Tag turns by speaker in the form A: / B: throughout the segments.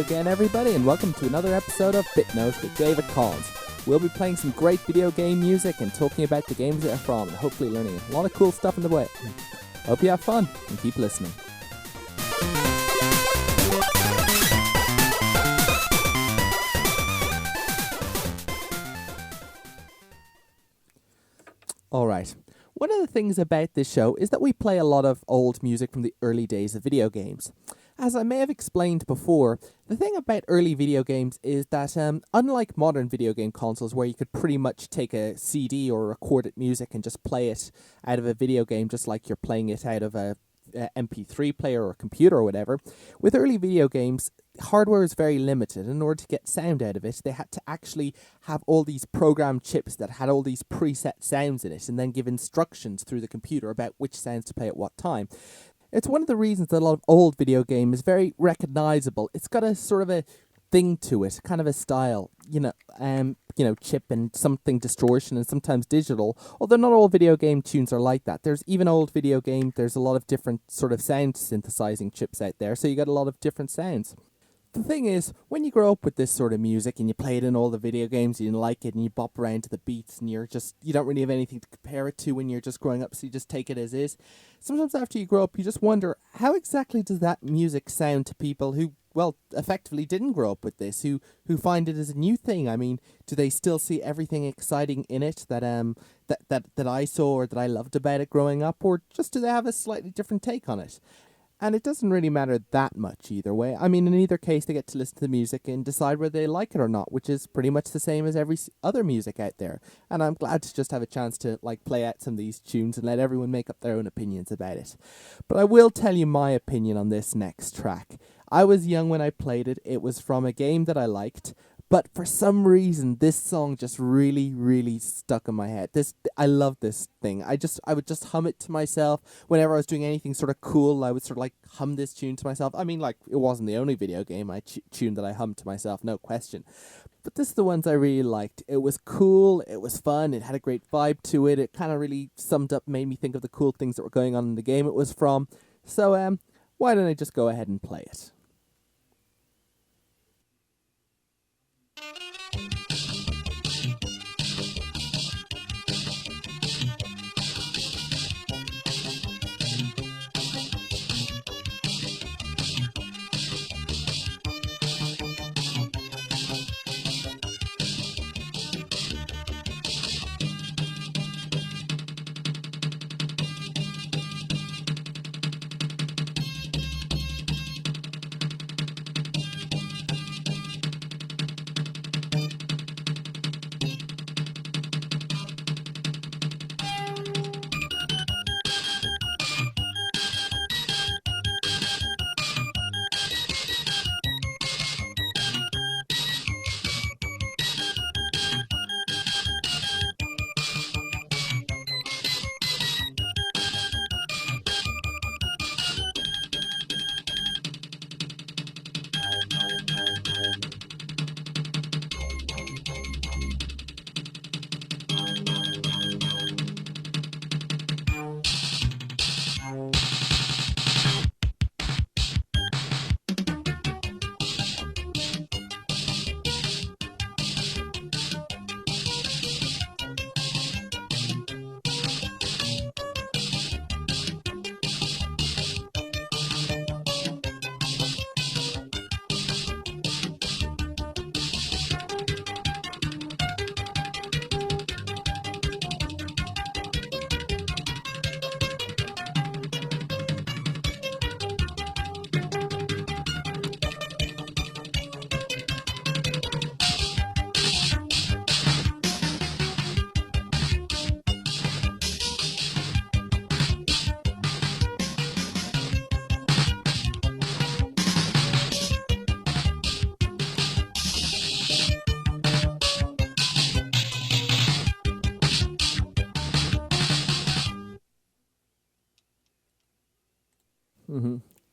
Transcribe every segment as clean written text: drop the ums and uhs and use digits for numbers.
A: again, everybody, and welcome to another episode of BitNote with David Collins. We'll be playing some great video game music and talking about the games they're from, and hopefully learning a lot of cool stuff in the way. Hope you have fun, and keep listening. Alright, one of the things about this show is that we play a lot of old music from the early days of video games. As I may have explained before, the thing about early video games is that unlike modern video game consoles where you could pretty much take a CD or recorded music and just play it out of a video game just like you're playing it out of a MP3 player or a computer or whatever, with early video games, hardware is very limited. In order to get sound out of it, they had to actually have all these programmed chips that had all these preset sounds in it and then give instructions through the computer about which sounds to play at what time. It's one of the reasons that a lot of old video game is very recognizable. It's got a sort of a thing to it, kind of a style, chip and something distortion and sometimes digital, although not all video game tunes are like that. There's even old video game, there's a lot of different sort of sound synthesizing chips out there, so you get a lot of different sounds. The thing is, when you grow up with this sort of music and you play it in all the video games, you like it and you bop around to the beats and you don't really have anything to compare it to when you're just growing up, so you just take it as is. Sometimes after you grow up, you just wonder, how exactly does that music sound to people who, well, effectively didn't grow up with this, who find it as a new thing? I mean, do they still see everything exciting in it that I saw or that I loved about it growing up, or just do they have a slightly different take on it? And it doesn't really matter that much either way. I mean, in either case, they get to listen to the music and decide whether they like it or not, which is pretty much the same as every other music out there. And I'm glad to just have a chance to play out some of these tunes and let everyone make up their own opinions about it. But I will tell you my opinion on this next track. I was young when I played it. It was from a game that I liked. But for some reason, this song just really, really stuck in my head. I love this thing. I would just hum it to myself. Whenever I was doing anything sort of cool, I would sort of hum this tune to myself. I mean, it wasn't the only video game tune that I hummed to myself, no question. But this is the ones I really liked. It was cool, it was fun, it had a great vibe to it. It kind of really summed up, made me think of the cool things that were going on in the game it was from. So, why don't I just go ahead and play it?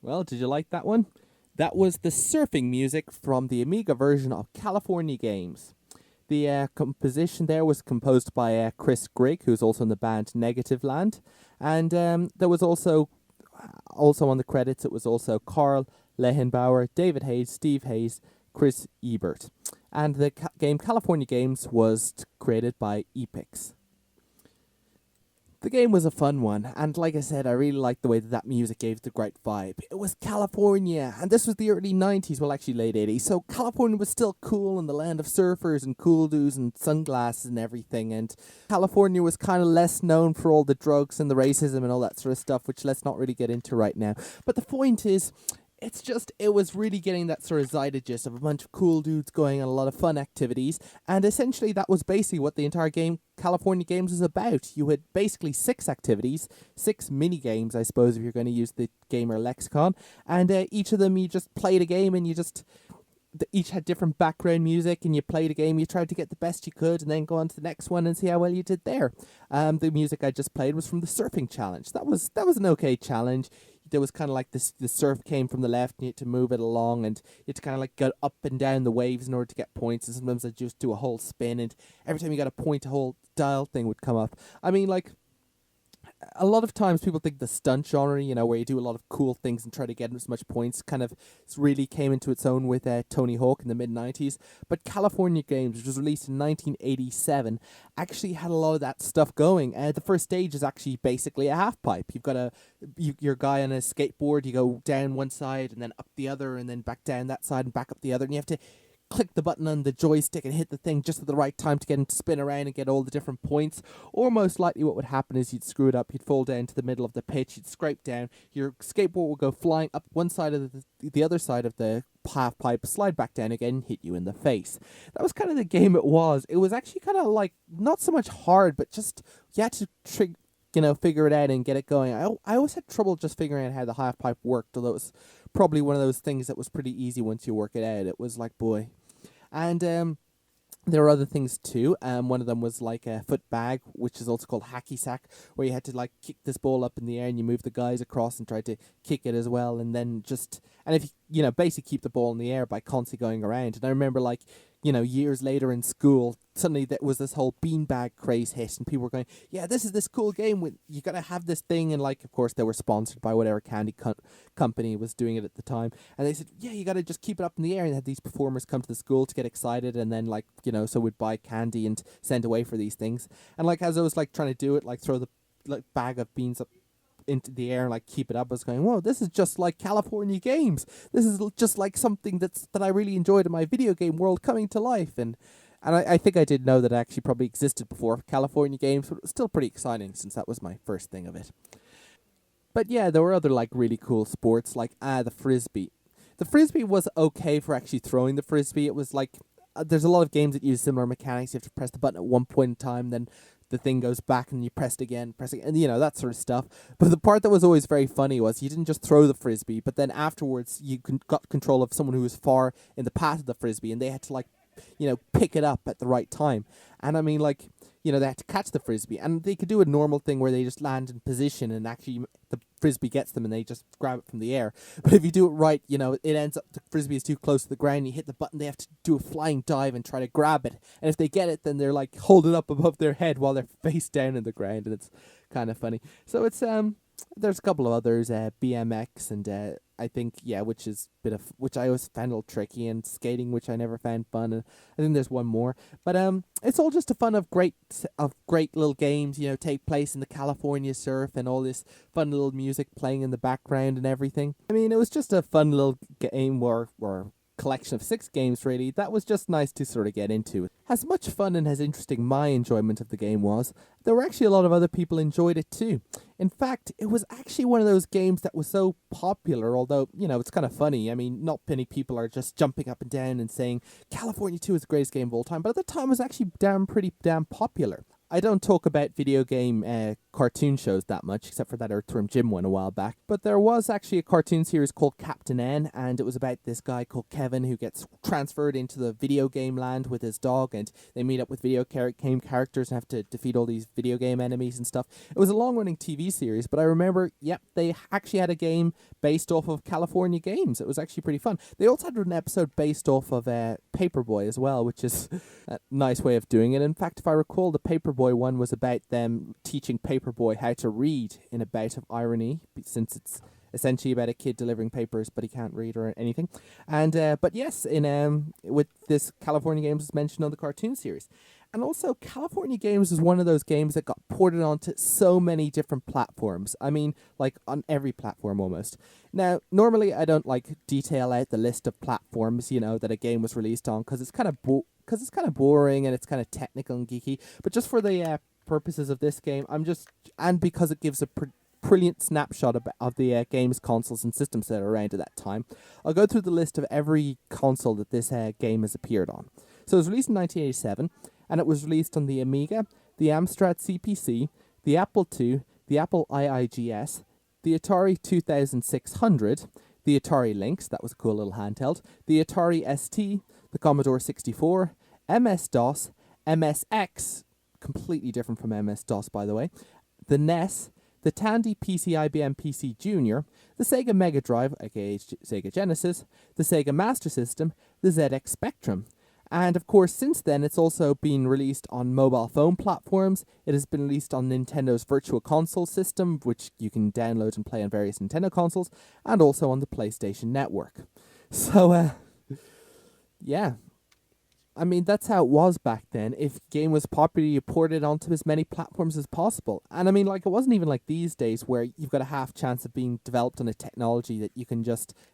A: Well, did you like that one? That was the surfing music from the Amiga version of California Games. The composition there was composed by Chris Grigg, who's also in the band Negativland. And there was also on the credits, it was also Karl Lehenbauer, David Hayes, Steve Hayes, Chris Ebert. And the game California Games was created by Epyx. The game was a fun one, and like I said, I really liked the way that music gave the great vibe. It was California, and this was the early 90s, well actually late 80s, so California was still cool and the land of surfers and cool dudes and sunglasses and everything, and California was kind of less known for all the drugs and the racism and all that sort of stuff, which let's not really get into right now. But the point is, it was really getting that sort of zeitgeist of a bunch of cool dudes going on a lot of fun activities, and essentially that was basically what the entire game California Games was about. You had basically 6 activities, 6 mini-games, I suppose, if you're going to use the gamer lexicon, and each of them you just played a game and each had different background music, and you played a game, you tried to get the best you could, and then go on to the next one and see how well you did there. The music I just played was from the surfing challenge. That was an okay challenge. There was kind of like this, the surf came from the left, and you had to move it along, and you had to kind of like go up and down the waves in order to get points, and sometimes I'd just do a whole spin, and every time you got a point, a whole dial thing would come up. I mean, like, a lot of times people think the stunt genre, where you do a lot of cool things and try to get as much points, kind of really came into its own with Tony Hawk in the mid-90s. But California Games, which was released in 1987, actually had a lot of that stuff going. The first stage is actually basically a half-pipe. You've got your guy on a skateboard, you go down one side and then up the other and then back down that side and back up the other, and you have to click the button on the joystick and hit the thing just at the right time to get him to spin around and get all the different points. Or most likely what would happen is you'd screw it up, you'd fall down to the middle of the pitch, you'd scrape down, your skateboard would go flying up one side of the other side of the half pipe, slide back down again, and hit you in the face. That was kind of the game it was. It was actually kind of like, not so much hard, but just, you had to figure it out and get it going. I always had trouble just figuring out how the half pipe worked, although it was probably one of those things that was pretty easy once you work it out. It was like, boy. And there were other things too. One of them was like a Footbag, which is also called hacky sack, where you had to like kick this ball up in the air and you move the guys across and try to kick it as well, and then if you basically keep the ball in the air by constantly going around. And I remember like, years later in school, suddenly there was this whole beanbag craze hit, and people were going, yeah, this is this cool game with, you gotta have this thing, and like, of course, they were sponsored by whatever candy company was doing it at the time, and they said, yeah, you gotta just keep it up in the air, and had these performers come to the school to get excited, and then like, so we'd buy candy and send away for these things, and like, as I was like trying to do it, like throw the like bag of beans up into the air and like keep it up, I was going, whoa, this is just like California Games. This is just like something that I really enjoyed in my video game world coming to life. And I think I did know that it actually probably existed before California Games, but it was still pretty exciting since that was my first thing of it. But yeah, there were other like really cool sports, like the Frisbee. The Frisbee was okay for actually throwing the Frisbee. It was like, there's a lot of games that use similar mechanics. You have to press the button at one point in time, then the thing goes back and you press it again, and that sort of stuff. But the part that was always very funny was you didn't just throw the Frisbee, but then afterwards you got control of someone who was far in the path of the Frisbee, and they had to like, pick it up at the right time. And I mean, like, they had to catch the Frisbee, and they could do a normal thing where they just land in position and actually the Frisbee gets them and they just grab it from the air. But if you do it right, it ends up the Frisbee is too close to the ground, you hit the button, they have to do a flying dive and try to grab it. And if they get it, then they're like hold it up above their head while they're face down in the ground, and it's kind of funny. So it's there's a couple of others, BMX and I think, which I always found a little tricky, and skating, which I never found fun, and I think there's one more. But it's all just a fun of great little games, take place in the California surf, and all this fun little music playing in the background and everything. I mean, it was just a fun little game or collection of 6 games, really. That was just nice to sort of get into. As much fun and as interesting my enjoyment of the game was, there were actually a lot of other people enjoyed it too. In fact, it was actually one of those games that was so popular, although, it's kind of funny. I mean, not many people are just jumping up and down and saying California 2 is the greatest game of all time, but at the time it was actually pretty damn popular. I don't talk about video game cartoon shows that much, except for that Earthworm Jim one a while back. But there was actually a cartoon series called Captain N, and it was about this guy called Kevin who gets transferred into the video game land with his dog, and they meet up with video game characters and have to defeat all these video game enemies and stuff. It was a long-running TV series, but I remember, they actually had a game based off of California Games. It was actually pretty fun. They also had an episode based off of Paperboy as well, which is a nice way of doing it. In fact, if I recall, the Paperboy one was about them teaching Paperboy how to read in a bout of irony, since it's essentially about a kid delivering papers, but he can't read or anything. And but yes, in with this California Games was mentioned on the cartoon series. And also, California Games is one of those games that got ported onto so many different platforms. I mean, like on every platform almost. Now, normally I don't like detail out the list of platforms, that a game was released on, because it's kind of boring and it's kind of technical and geeky. But just for the purposes of this game, and because it gives a brilliant snapshot of the games, consoles, and systems that are around at that time, I'll go through the list of every console that this game has appeared on. So it was released in 1987. And it was released on the Amiga, the Amstrad CPC, the Apple II, the Apple IIGS, the Atari 2600, the Atari Lynx, that was a cool little handheld, the Atari ST, the Commodore 64, MS-DOS, MSX, completely different from MS-DOS by the way, the NES, the Tandy PC IBM PC Junior, the Sega Mega Drive, aka Sega Genesis, the Sega Master System, the ZX Spectrum. And of course, since then, it's also been released on mobile phone platforms. It has been released on Nintendo's Virtual Console system, which you can download and play on various Nintendo consoles, and also on the PlayStation Network. So, yeah. I mean, that's how it was back then. If a game was popular, you ported it onto as many platforms as possible. And I mean, like, it wasn't even like these days where you've got a half chance of being developed on a technology that you can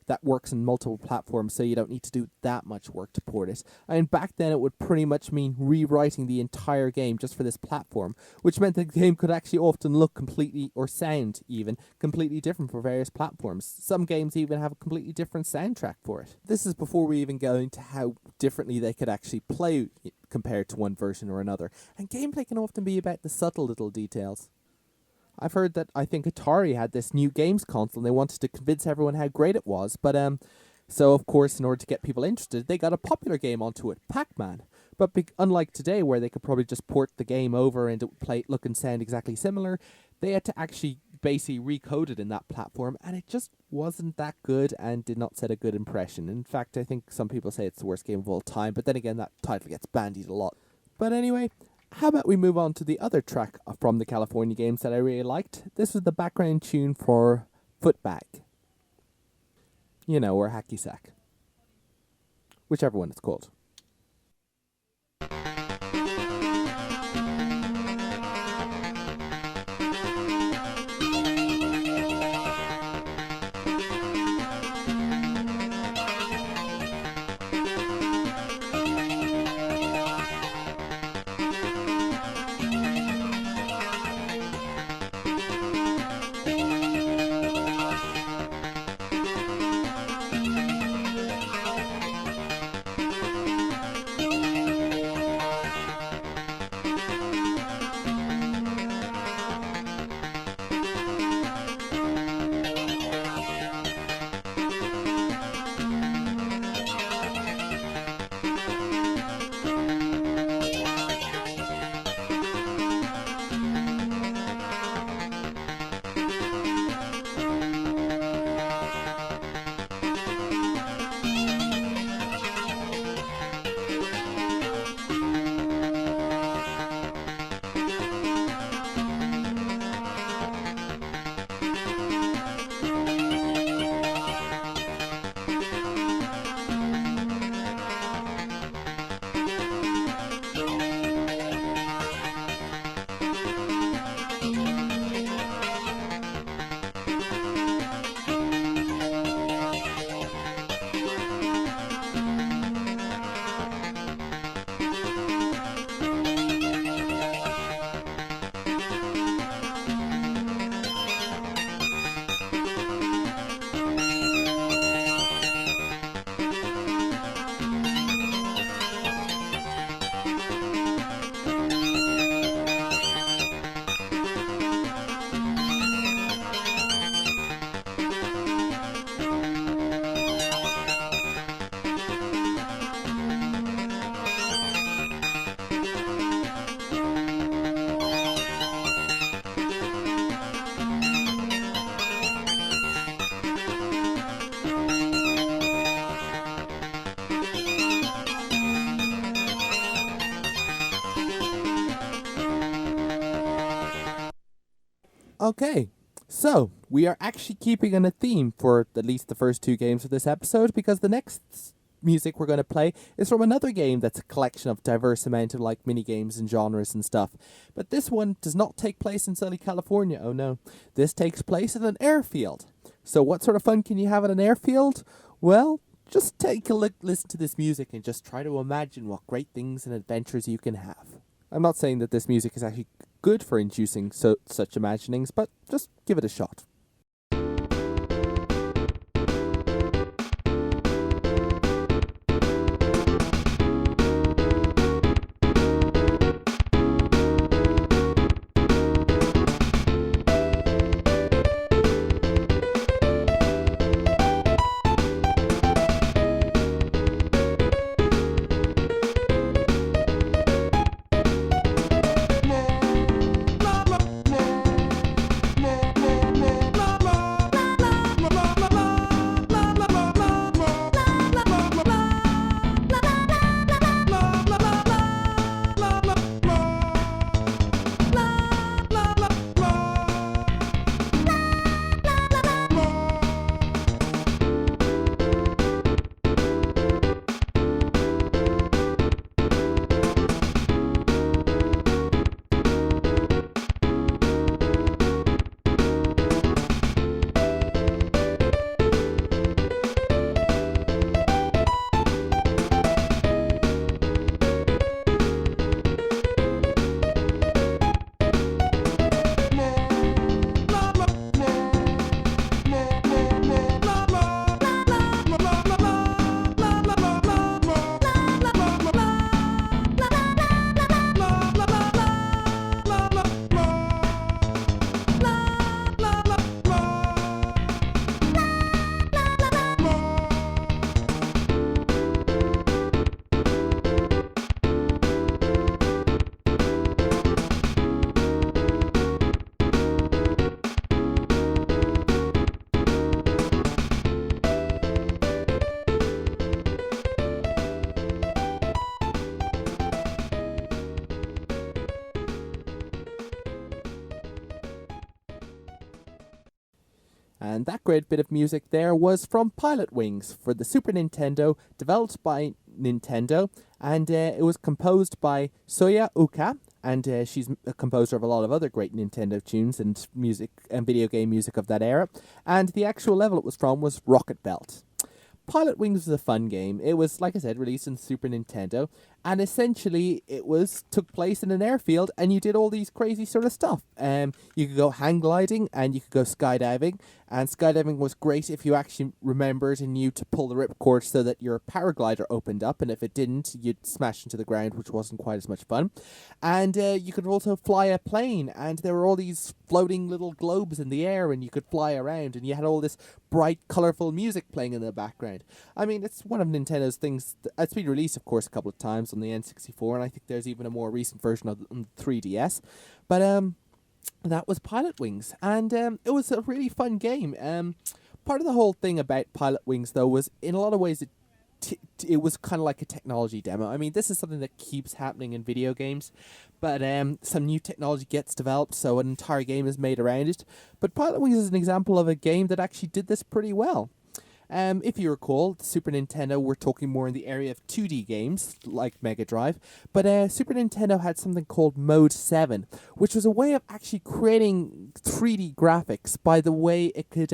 A: that works on multiple platforms, so you don't need to do that much work to port it. I mean, back then it would pretty much mean rewriting the entire game just for this platform, which meant the game could actually often look completely, or sound even, completely different for various platforms. Some games even have a completely different soundtrack for it. This is before we even go into how differently they could actually play compared to one version or another. And gameplay can often be about the subtle little details. I've heard that I think Atari had this new games console and they wanted to convince everyone how great it was, but so of course in order to get people interested, they got a popular game onto it, Pac-Man. But unlike today where they could probably just port the game over and it would look and sound exactly similar, they had to actually basically recode it in that platform, and it just wasn't that good and did not set a good impression. In fact, I think some people say it's the worst game of all time, but then again, that title gets bandied a lot. But anyway, how about we move on to the other track from the California Games that I really liked. This was the background tune for Footbag. Or Hacky Sack. Whichever one it's called. Okay, So, we are actually keeping on a theme for at least the first two games of this episode, because the next music we're going to play is from another game that's a collection of diverse amount of like mini games and genres and stuff. But this one does not take place in sunny California. Oh no. This takes place in an airfield. So what sort of fun can you have at an airfield? Well, just take a look, listen to this music and just try to imagine what great things and adventures you can have. I'm not saying that this music is actually good for inducing such imaginings, but just give it a shot. And that great bit of music there was from Pilotwings for the Super Nintendo, developed by Nintendo, and it was composed by Soyo Oka, and she's a composer of a lot of other great Nintendo tunes and music and video game music of that era. And the actual level it was from was Rocket Belt. Pilotwings was a fun game. It was, like I said, released on Super Nintendo, and essentially it took place in an airfield, and you did all these crazy sort of stuff. You could go hang gliding, and you could go skydiving, and skydiving was great if you actually remembered and knew to pull the ripcord so that your paraglider opened up, and if it didn't, you'd smash into the ground, which wasn't quite as much fun. And you could also fly a plane, and there were all these floating little globes in the air, and you could fly around, and you had all this bright, colourful music playing in the background. I mean, it's one of Nintendo's things. It's been released, of course, a couple of times on the N64, and I think there's even a more recent version of the 3DS. But that was Pilotwings, and it was a really fun game. Part of the whole thing about Pilotwings, though, was in a lot of ways it was kind of like a technology demo. I mean, this is something that keeps happening in video games, but some new technology gets developed, so an entire game is made around it. But Pilotwings is an example of a game that actually did this pretty well. If you recall, Super Nintendo were talking more in the area of 2D games, like Mega Drive, but Super Nintendo had something called Mode 7, which was a way of actually creating 3D graphics by the way it could,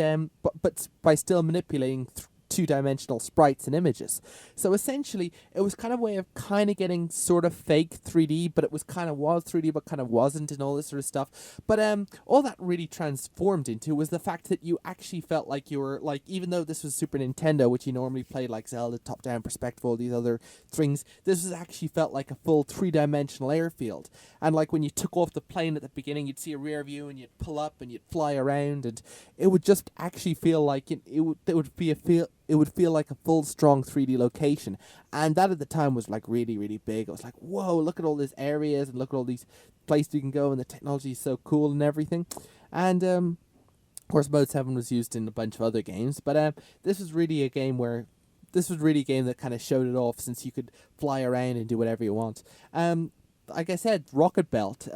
A: but by still manipulating two-dimensional sprites and images. So essentially, it was kind of a way of kind of getting sort of fake 3D, but it was kind of was 3D, but kind of wasn't, and all this sort of stuff. But all that really transformed into was the fact that you actually felt like you were, like, even though this was Super Nintendo, which you normally played like Zelda, top-down perspective, all these other things, this was actually felt like a full three-dimensional airfield. And like when you took off the plane at the beginning, you'd see a rear view, and you'd pull up, and you'd fly around, and it would just actually feel like it would feel like a full, strong 3D location. And that at the time was like really, really big. I was like, whoa, look at all these areas and look at all these places you can go, and the technology is so cool and everything. And, of course, Mode 7 was used in a bunch of other games, but this was really a game that kind of showed it off, since you could fly around and do whatever you want. like I said, Rocket Belt.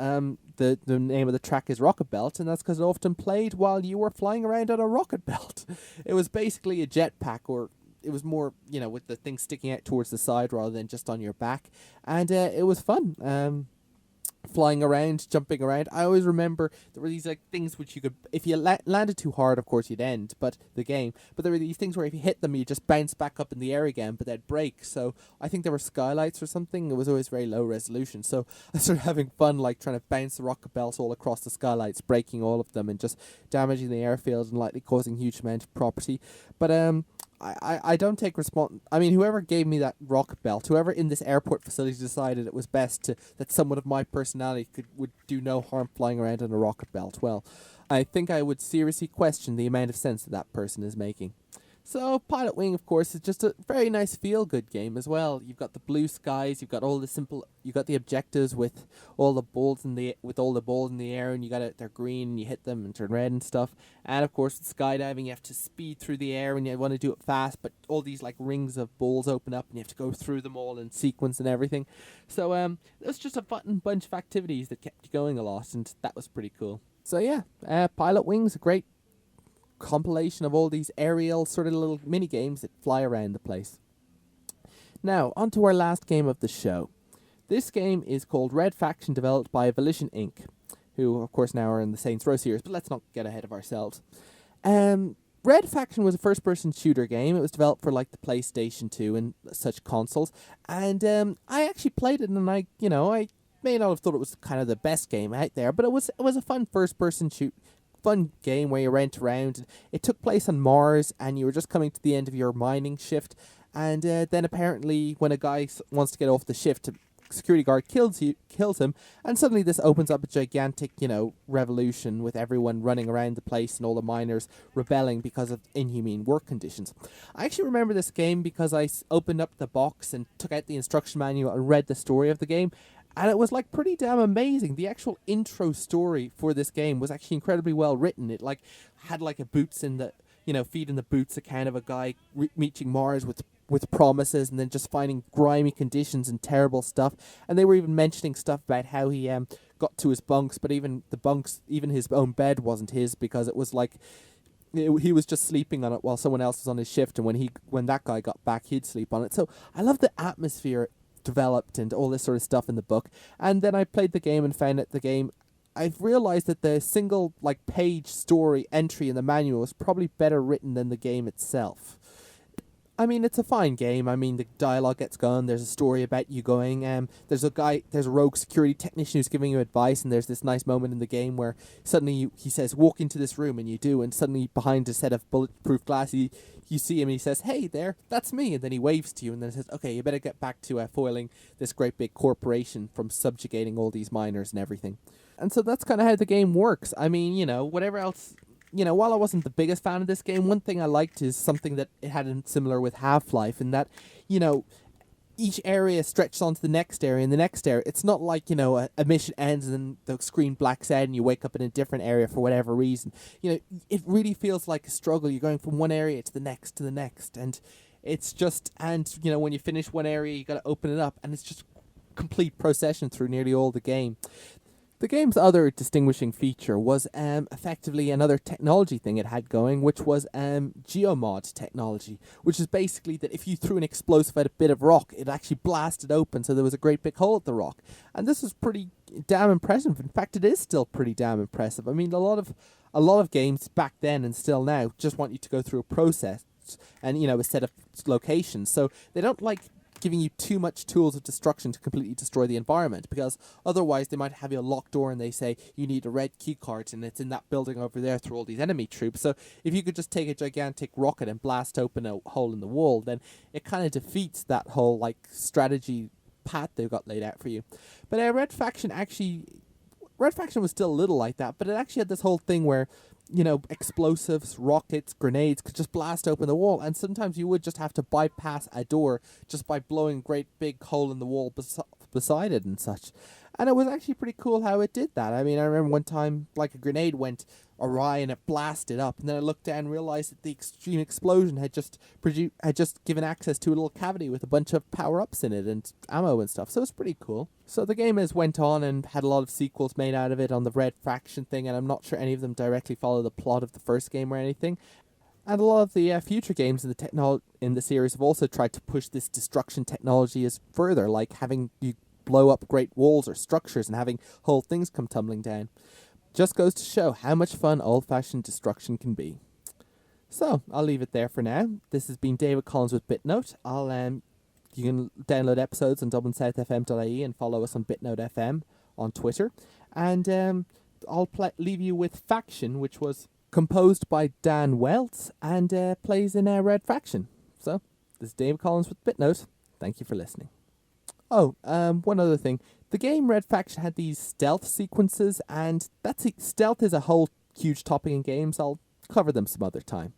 A: The name of the track is Rocket Belt, and that's because it often played while you were flying around on a rocket belt. It was basically a jetpack, or it was more, with the thing sticking out towards the side rather than just on your back. And it was fun. Flying around, jumping around. I always remember there were these things which you could, if you landed too hard, of course you'd end the game. But there were these things where if you hit them, you just bounce back up in the air again, but they'd break. So I think there were skylights or something. It was always very low resolution. So I started having fun, trying to bounce the rocket belt all across the skylights, breaking all of them and just damaging the airfield and likely causing huge amount of property. But I don't take whoever gave me that rocket belt, whoever in this airport facility decided it was best that someone of my personality would do no harm flying around on a rocket belt, well, I think I would seriously question the amount of sense that person is making. So Pilotwing, of course, is just a very nice feel-good game as well. You've got the blue skies, you've got you've got the objectives with all the balls in the air, and they're green, and you hit them and turn red and stuff. And of course, with skydiving, you have to speed through the air, and you want to do it fast, but all these rings of balls open up, and you have to go through them all in sequence and everything. So it was just a fun bunch of activities that kept you going a lot, and that was pretty cool. So yeah, Pilotwing's a great compilation of all these aerial sort of little mini games that fly around the place. Now, on to our last game of the show. This game is called Red Faction, developed by Volition Inc., who of course now are in the Saints Row series, but let's not get ahead of ourselves. Red Faction was a first-person shooter game. It was developed for the PlayStation 2 and such consoles, and I actually played it, and I may not have thought it was kind of the best game out there, but it was a fun first-person fun game where you went around. It took place on Mars, and you were just coming to the end of your mining shift, and then apparently when a guy wants to get off the shift, a security guard kills him, and suddenly this opens up a gigantic revolution with everyone running around the place and all the miners rebelling because of inhumane work conditions. I actually remember this game because I opened up the box and took out the instruction manual and read the story of the game. And it was pretty damn amazing. The actual intro story for this game was actually incredibly well written. It had a boots in the, feet in the boots account of a guy reaching Mars with promises, and then just finding grimy conditions and terrible stuff. And they were even mentioning stuff about how he got to his bunks, but even his own bed wasn't his, because it was he was just sleeping on it while someone else was on his shift, and when that guy got back, he'd sleep on it. So I love the atmosphere developed and all this sort of stuff in the book. And then I played the game and found that I've realized that the single page story entry in the manual is probably better written than the game itself. I mean, it's a fine game. I mean, the dialogue gets going. There's a story about you going. There's a rogue security technician who's giving you advice, and there's this nice moment in the game where suddenly he says, "Walk into this room," and you do, and suddenly behind a set of bulletproof glass, you see him, and he says, "Hey there, that's me," and then he waves to you, and then says, "Okay, you better get back to foiling this great big corporation from subjugating all these miners and everything." And so that's kind of how the game works. I mean, whatever else. While I wasn't the biggest fan of this game, one thing I liked is something that it had similar with Half-Life, in that, each area stretches onto the next area and the next area. It's not like, a mission ends and then the screen blacks out and you wake up in a different area for whatever reason. It really feels like a struggle. You're going from one area to the next, and it's just, when you finish one area, you got to open it up, and it's just complete procession through nearly all the game. The game's other distinguishing feature was effectively another technology thing it had going, which was geomod technology, which is basically that if you threw an explosive at a bit of rock, it actually blasted open, so there was a great big hole at the rock. And this was pretty damn impressive. In fact, it is still pretty damn impressive. I mean, a lot of games back then and still now just want you to go through a process and, a set of locations. So they don't giving you too much tools of destruction to completely destroy the environment, because otherwise they might have you a locked door and they say you need a red key card and it's in that building over there through all these enemy troops. So if you could just take a gigantic rocket and blast open a hole in the wall, then it kind of defeats that whole strategy path they've got laid out for you. But Red Faction was still a little like that, but it actually had this whole thing where explosives, rockets, grenades could just blast open the wall, and sometimes you would just have to bypass a door just by blowing a great big hole in the wall beside it and such. And it was actually pretty cool how it did that. I mean, I remember one time, like, a grenade went awry and it blasted up, and then I looked down and realized that the extreme explosion had just given access to a little cavity with a bunch of power-ups in it and ammo and stuff. So it's pretty cool. So the game has went on and had a lot of sequels made out of it on the Red Faction thing, and I'm not sure any of them directly follow the plot of the first game or anything. And a lot of the future games in the series have also tried to push this destruction technology as further, like having you blow up great walls or structures and having whole things come tumbling down. Just goes to show how much fun old-fashioned destruction can be. So, I'll leave it there for now. This has been David Collins with BitNote. You can download episodes on dublinsouthfm.ie and follow us on BitNoteFM on Twitter. And I'll leave you with Faction, which was composed by Dan Wentz and plays in Red Faction. So, this is David Collins with BitNote. Thank you for listening. Oh, one other thing. The game Red Faction had these stealth sequences, and stealth is a whole huge topic in games. I'll cover them some other time.